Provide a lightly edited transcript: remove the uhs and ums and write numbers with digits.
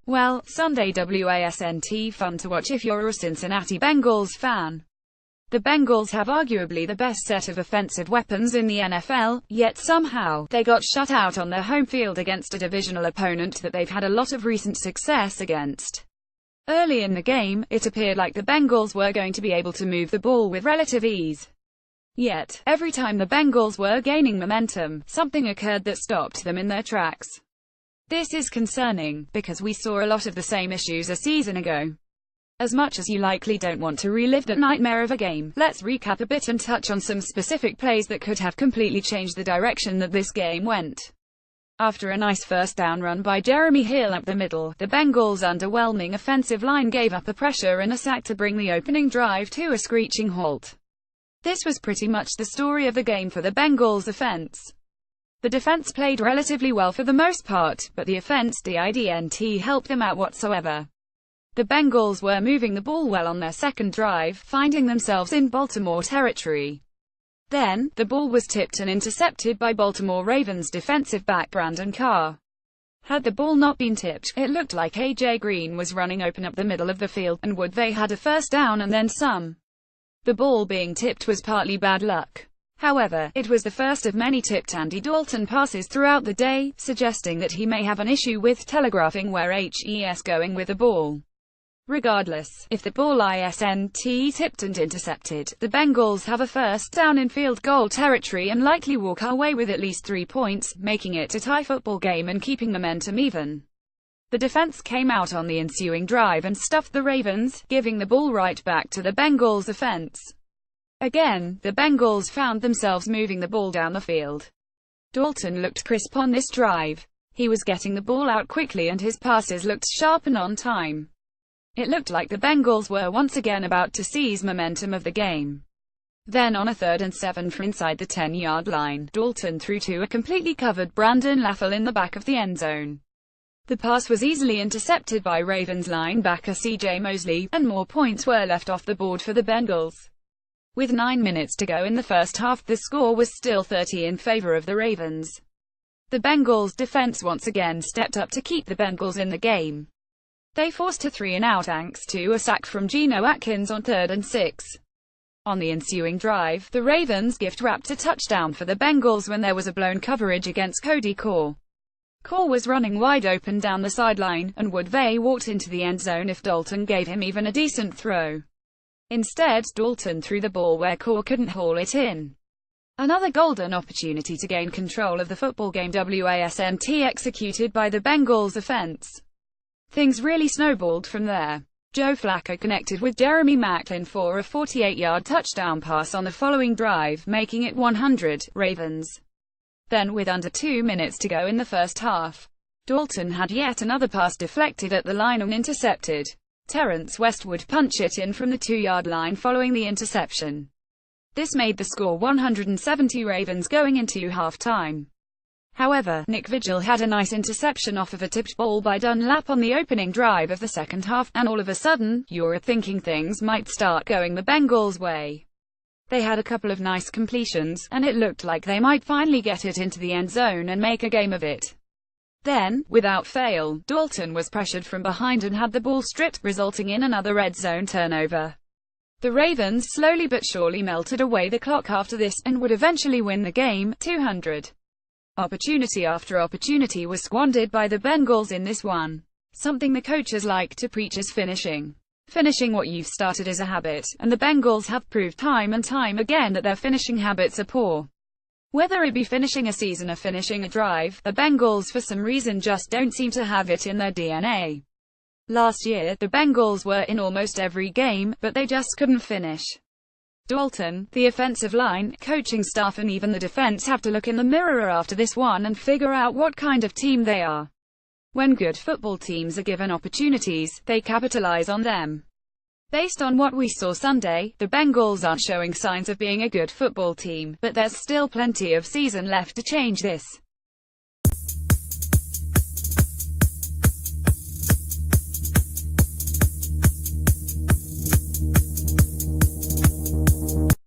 Well, Sunday wasn't fun to watch if you're a Cincinnati Bengals fan. The Bengals have arguably the best set of offensive weapons in the NFL, yet somehow, they got shut out on their home field against a divisional opponent that they've had a lot of recent success against. Early in the game, it appeared like the Bengals were going to be able to move the ball with relative ease. Yet, every time the Bengals were gaining momentum, something occurred that stopped them in their tracks. This is concerning, because we saw a lot of the same issues a season ago. As much as you likely don't want to relive that nightmare of a game, let's recap a bit and touch on some specific plays that could have completely changed the direction that this game went. After a nice first down run by Jeremy Hill up the middle, the Bengals' underwhelming offensive line gave up a pressure and a sack to bring the opening drive to a screeching halt. This was pretty much the story of the game for the Bengals' offense. The defense played relatively well for the most part, but the offense didn't help them out whatsoever. The Bengals were moving the ball well on their second drive, finding themselves in Baltimore territory. Then, the ball was tipped and intercepted by Baltimore Ravens defensive back Brandon Carr. Had the ball not been tipped, it looked like A.J. Green was running open up the middle of the field, and would they had a first down and then some. The ball being tipped was partly bad luck. However, it was the first of many tipped Andy Dalton passes throughout the day, suggesting that he may have an issue with telegraphing where he's going with the ball. Regardless, if the ball isn't tipped and intercepted, the Bengals have a first down in field goal territory and likely walk away with at least 3 points, making it a tie football game and keeping momentum even. The defense came out on the ensuing drive and stuffed the Ravens, giving the ball right back to the Bengals offense. Again, the Bengals found themselves moving the ball down the field. Dalton looked crisp on this drive. He was getting the ball out quickly and his passes looked sharp and on time. It looked like the Bengals were once again about to seize momentum of the game. Then on a 3rd and 7 from inside the 10-yard line, Dalton threw to a completely covered Brandon Laffel in the back of the end zone. The pass was easily intercepted by Ravens linebacker C.J. Mosley, and more points were left off the board for the Bengals. With 9 minutes to go in the first half, the score was still 30 in favor of the Ravens. The Bengals' defense once again stepped up to keep the Bengals in the game. They forced a 3-and-out thanks to a sack from Geno Atkins on 3rd and 6. On the ensuing drive, the Ravens gift-wrapped a touchdown for the Bengals when there was a blown coverage against Cody Core. Core was running wide open down the sideline, and would they walked into the end zone if Dalton gave him even a decent throw. Instead, Dalton threw the ball where Core couldn't haul it in. Another golden opportunity to gain control of the football game wasn't executed by the Bengals offense. Things really snowballed from there. Joe Flacco connected with Jeremy Maclin for a 48-yard touchdown pass on the following drive, making it 100 Ravens. Then with under 2 minutes to go in the first half, Dalton had yet another pass deflected at the line and intercepted. Terrence West would punch it in from the 2-yard line following the interception. This made the score 170 Ravens going into halftime. However, Nick Vigil had a nice interception off of a tipped ball by Dunlap on the opening drive of the second half, and all of a sudden, you're thinking things might start going the Bengals' way. They had a couple of nice completions, and it looked like they might finally get it into the end zone and make a game of it. Then, without fail, Dalton was pressured from behind and had the ball stripped, resulting in another red zone turnover. The Ravens slowly but surely melted away the clock after this, and would eventually win the game, 200. Opportunity after opportunity was squandered by the Bengals in this one. Something the coaches like to preach is finishing. Finishing what you've started is a habit, and the Bengals have proved time and time again that their finishing habits are poor. Whether it be finishing a season or finishing a drive, the Bengals for some reason just don't seem to have it in their DNA. Last year, the Bengals were in almost every game, but they just couldn't finish. Dalton, the offensive line, coaching staff and even the defense have to look in the mirror after this one and figure out what kind of team they are. When good football teams are given opportunities, they capitalize on them. Based on what we saw Sunday, the Bengals aren't showing signs of being a good football team, but there's still plenty of season left to change this.